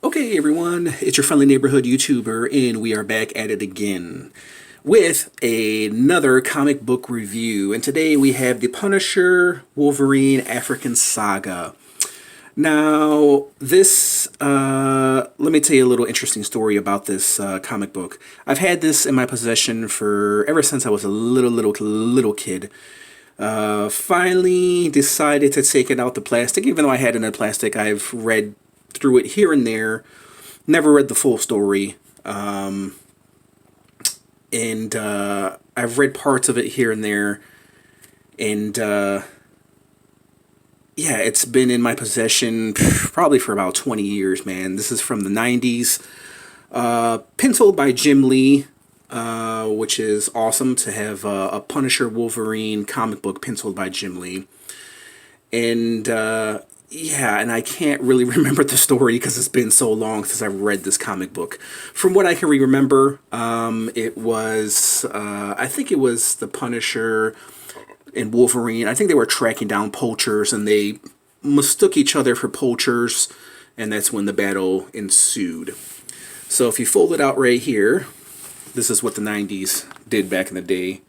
Okay, everyone, it's your friendly neighborhood YouTuber, and we are back at it again with another comic book review. And today we have the Punisher Wolverine African Saga. Now, let me tell you a little interesting story about this comic book. I've had this in my possession for ever since I was a little kid. Finally decided to take it out the plastic. Even though I had it in plastic, I've read through it here and there. Never read the full story. And I've read parts of it here and there. And yeah, it's been in my possession probably for about 20 years, man. This is from the 90s. Penciled by Jim Lee, which is awesome to have a Punisher Wolverine comic book penciled by Jim Lee. And yeah, and I can't really remember the story because it's been so long since I've read this comic book. From what I can remember, it was, I think it was the Punisher and Wolverine. I think they were tracking down poachers, and they mistook each other for poachers, and that's when the battle ensued. So if you fold it out right here, this is what the 90s did back in the day.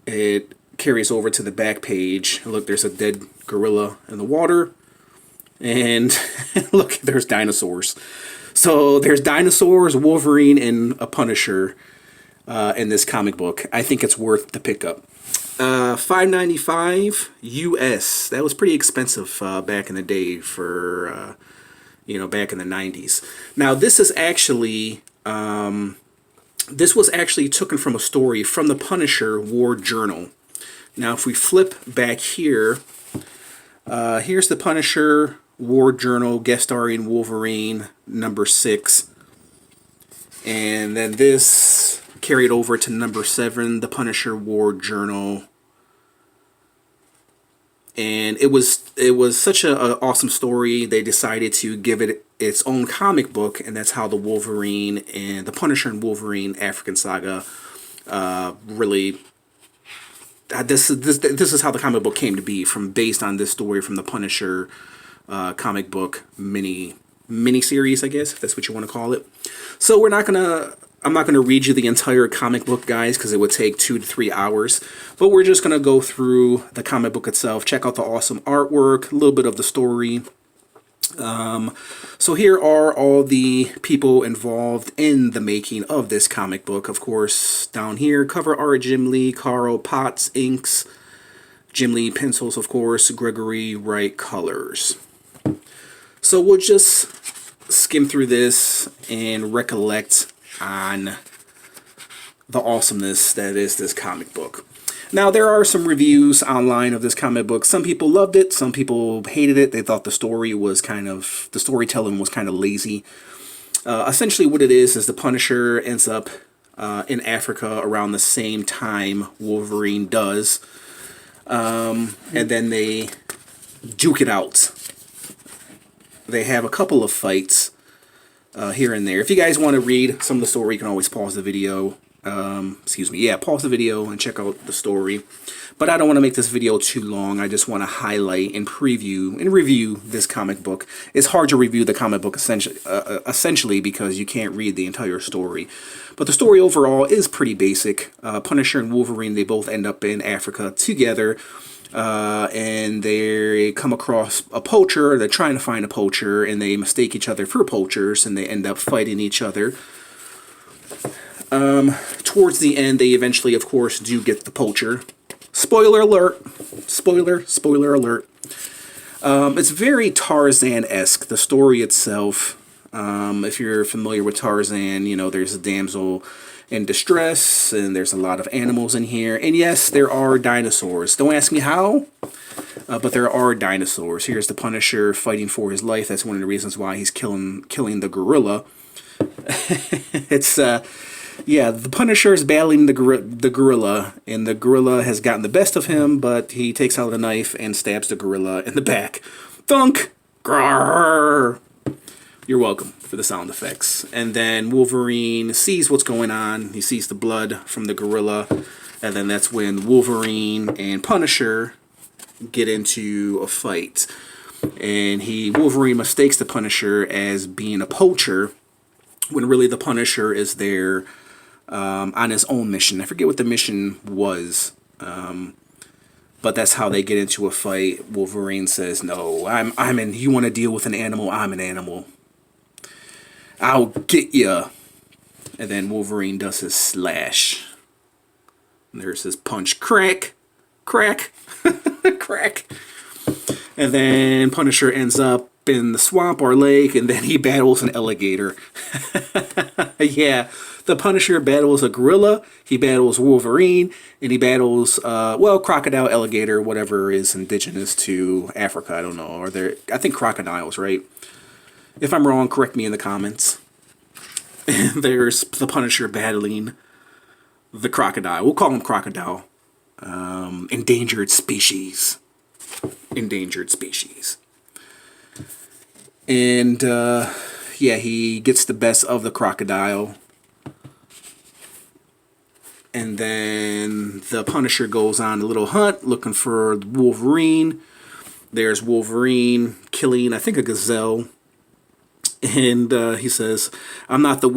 It carries over to the back page. Look, there's a dead gorilla in the water, and look, there's dinosaurs. So there's dinosaurs, Wolverine, and a Punisher in this comic book. I think it's worth the pickup. $5.95 US. That was pretty expensive back in the day for back in the 90s. Now this is actually this was actually taken from a story from the Punisher War Journal. Now, if we flip back here, here's the Punisher War Journal, guest starring Wolverine, number 6. And then this carried over to number 7, the Punisher War Journal. And it was such an awesome story, they decided to give it its own comic book, and that's how the Wolverine and the Punisher and Wolverine African Saga really... This is how the comic book came to be, based on this story from the Punisher comic book mini-series, I guess, if that's what you want to call it. So I'm not gonna read you the entire comic book, guys, because it would take 2 to 3 hours. But we're just gonna go through the comic book itself, check out the awesome artwork, a little bit of the story. So here are all the people involved in the making of this comic book. Of course, down here, cover art, Jim Lee, Carl Potts, inks, Jim Lee pencils, of course, Gregory Wright colors. So we'll just skim through this and recollect on the awesomeness that is this comic book. Now, there are some reviews online of this comic book. Some people loved it. Some people hated it. They thought the storytelling was kind of lazy. Essentially, what it is the Punisher ends up in Africa around the same time Wolverine does. And then they duke it out. They have a couple of fights here and there. If you guys want to read some of the story, you can always pause the video. Pause the video and check out the story. But I don't want to make this video too long. I just want to highlight and preview and review this comic book. It's hard to review the comic book essentially because you can't read the entire story. But the story overall is pretty basic. Punisher and Wolverine, they both end up in Africa together. And they come across a poacher. They're trying to find a poacher, and they mistake each other for poachers, and they end up fighting each other. Towards the end, they eventually, of course, do get the poacher. Spoiler alert. Spoiler alert. It's very Tarzan-esque, the story itself. If you're familiar with Tarzan, there's a damsel in distress, and there's a lot of animals in here. And yes, there are dinosaurs. Don't ask me how, but there are dinosaurs. Here's the Punisher fighting for his life. That's one of the reasons why he's killing the gorilla. Yeah, the Punisher is battling the gorilla, and the gorilla has gotten the best of him, but he takes out a knife and stabs the gorilla in the back. Thunk! Grrr! You're welcome for the sound effects. And then Wolverine sees what's going on. He sees the blood from the gorilla, and then that's when Wolverine and Punisher get into a fight. And Wolverine mistakes the Punisher as being a poacher, when really the Punisher is there on his own mission. I forget what the mission was, but that's how they get into a fight. Wolverine says, "No, I'm in. You want to deal with an animal? I'm an animal. I'll get ya." And then Wolverine does his slash. And there's his punch, crack, crack, crack. And then Punisher ends up in the swamp or lake, and then he battles an alligator. Yeah, the Punisher battles a gorilla, he battles Wolverine, and he battles, crocodile, alligator, whatever is indigenous to Africa. I don't know. I think crocodiles, right? If I'm wrong, correct me in the comments. And there's the Punisher battling the crocodile. We'll call him crocodile. Endangered species. Endangered species. And, he gets the best of the crocodile. And then the Punisher goes on a little hunt looking for Wolverine. There's Wolverine killing, I think, a gazelle. And he says, I'm not the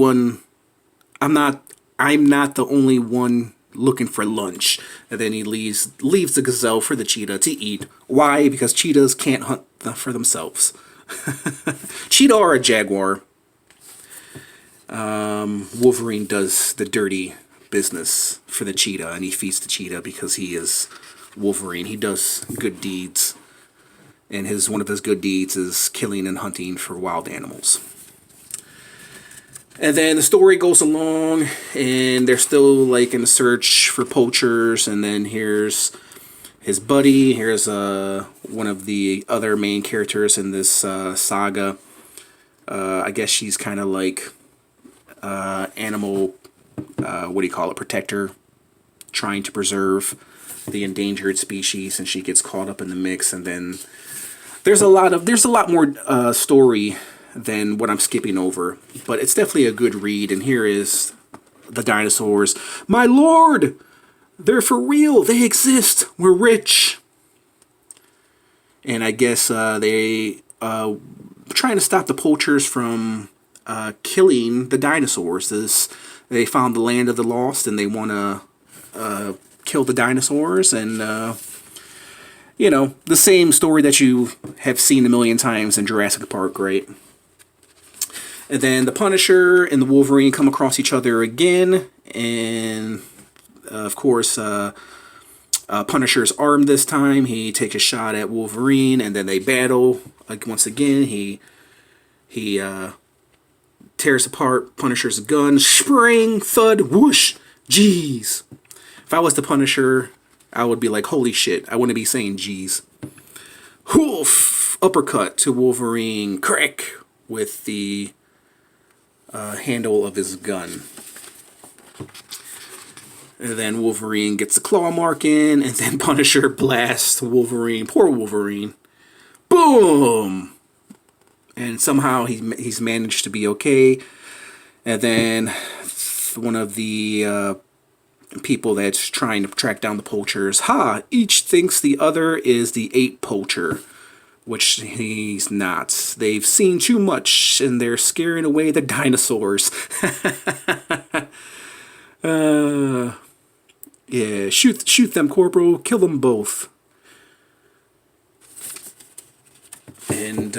only one looking for lunch. And then he leaves the gazelle for the cheetah to eat. Why? Because cheetahs can't hunt for themselves. Cheetah or a jaguar. Wolverine does the dirty business for the cheetah, and he feeds the cheetah because he is Wolverine. He does good deeds, and one of his good deeds is killing and hunting for wild animals. And then the story goes along, and they're still like in the search for poachers. And then here's his buddy. Here's one of the other main characters in this saga. I guess she's kind of like animal, protector, trying to preserve the endangered species, and she gets caught up in the mix. And then there's a lot more story than what I'm skipping over, but it's definitely a good read. And here is the dinosaurs. My lord, they're for real. They exist. We're rich. And I guess they trying to stop the poachers from killing the dinosaurs. They found the land of the lost, and they want to kill the dinosaurs. And the same story that you have seen a million times in Jurassic Park, right? And then the Punisher and the Wolverine come across each other again, and of course, Punisher's armed this time. He takes a shot at Wolverine, and then they battle. Like once again, he tears apart Punisher's gun. Spring, thud, whoosh, jeez. If I was the Punisher, I would be like, holy shit. I wouldn't be saying jeez. Hoof! Uppercut to Wolverine. Crack! With the handle of his gun. And then Wolverine gets a claw mark in, and then Punisher blasts Wolverine. Poor Wolverine. Boom! And somehow he's managed to be okay. And then one of the people that's trying to track down the poachers, each thinks the other is the ape poacher, which he's not. They've seen too much, and they're scaring away the dinosaurs. Yeah, shoot them, Corporal. Kill them both. And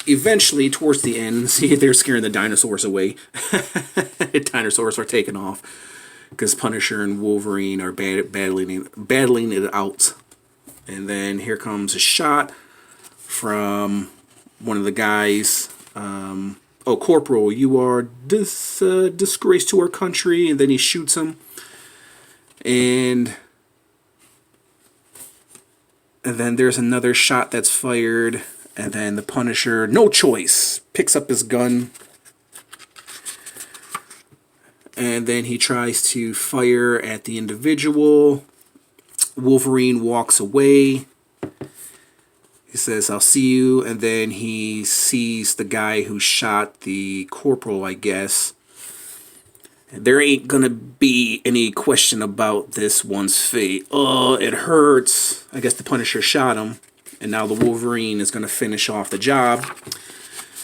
eventually, towards the end, see, they're scaring the dinosaurs away. The dinosaurs are taking off because Punisher and Wolverine are battling it out. And then here comes a shot from one of the guys. Corporal, you are disgrace to our country. And then he shoots him. And then there's another shot that's fired. And then the Punisher, no choice, picks up his gun. And then he tries to fire at the individual. Wolverine walks away. He says, I'll see you. And then he sees the guy who shot the corporal, I guess. There ain't gonna be any question about this one's fate. Oh, it hurts. I guess the Punisher shot him. And now the Wolverine is going to finish off the job.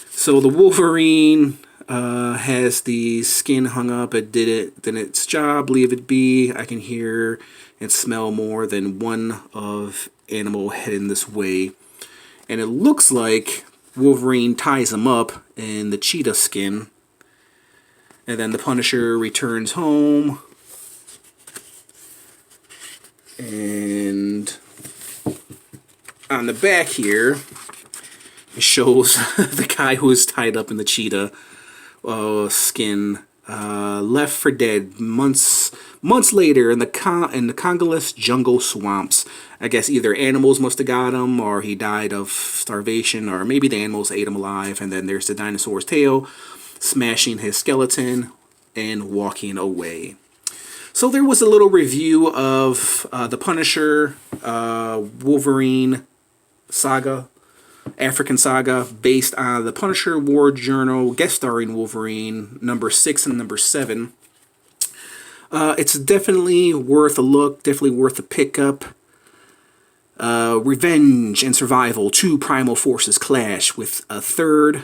So the Wolverine has the skin hung up. It did its job. Leave it be. I can hear and smell more than one of animal heading this way. And it looks like Wolverine ties him up in the cheetah skin. And then the Punisher returns home. And on the back here, it shows the guy who is tied up in the cheetah skin, left for dead months later in the Congolese jungle swamps. I guess either animals must have got him, or he died of starvation, or maybe the animals ate him alive. And then there's the dinosaur's tail smashing his skeleton and walking away. So there was a little review of the Punisher Wolverine Saga, African Saga, based on the Punisher War Journal, guest starring Wolverine, number 6 and number 7. It's definitely worth a look, definitely worth a pickup. Revenge and survival, two primal forces clash with a third.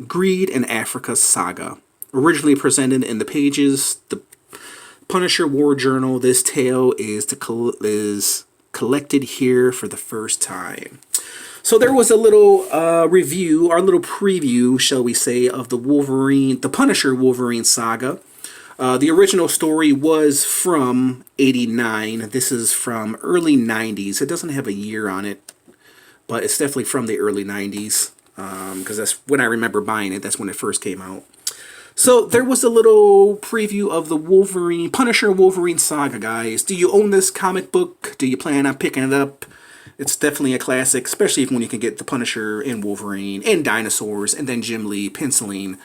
Greed and Africa Saga. Originally presented in the pages, the Punisher War Journal, this tale is collected here for the first time. So there was a little review, or a little preview, shall we say, of the Punisher Wolverine Saga. The original story was from '89. This is from early '90s. It doesn't have a year on it, but it's definitely from the early '90s, because that's when I remember buying it. That's when it first came out. So there was a little preview of the Punisher Wolverine Saga, guys. Do you own this comic book? Do you plan on picking it up? It's definitely a classic, especially when you can get the Punisher and Wolverine and dinosaurs, and then Jim Lee penciling.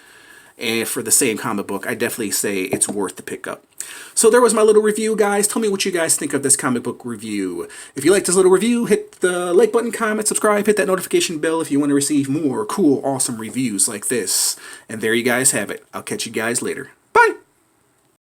And for the same comic book, I definitely say it's worth the pickup. So there was my little review, guys. Tell me what you guys think of this comic book review. If you like this little review, hit the like button, comment, subscribe, hit that notification bell if you want to receive more cool, awesome reviews like this. And there you guys have it. I'll catch you guys later.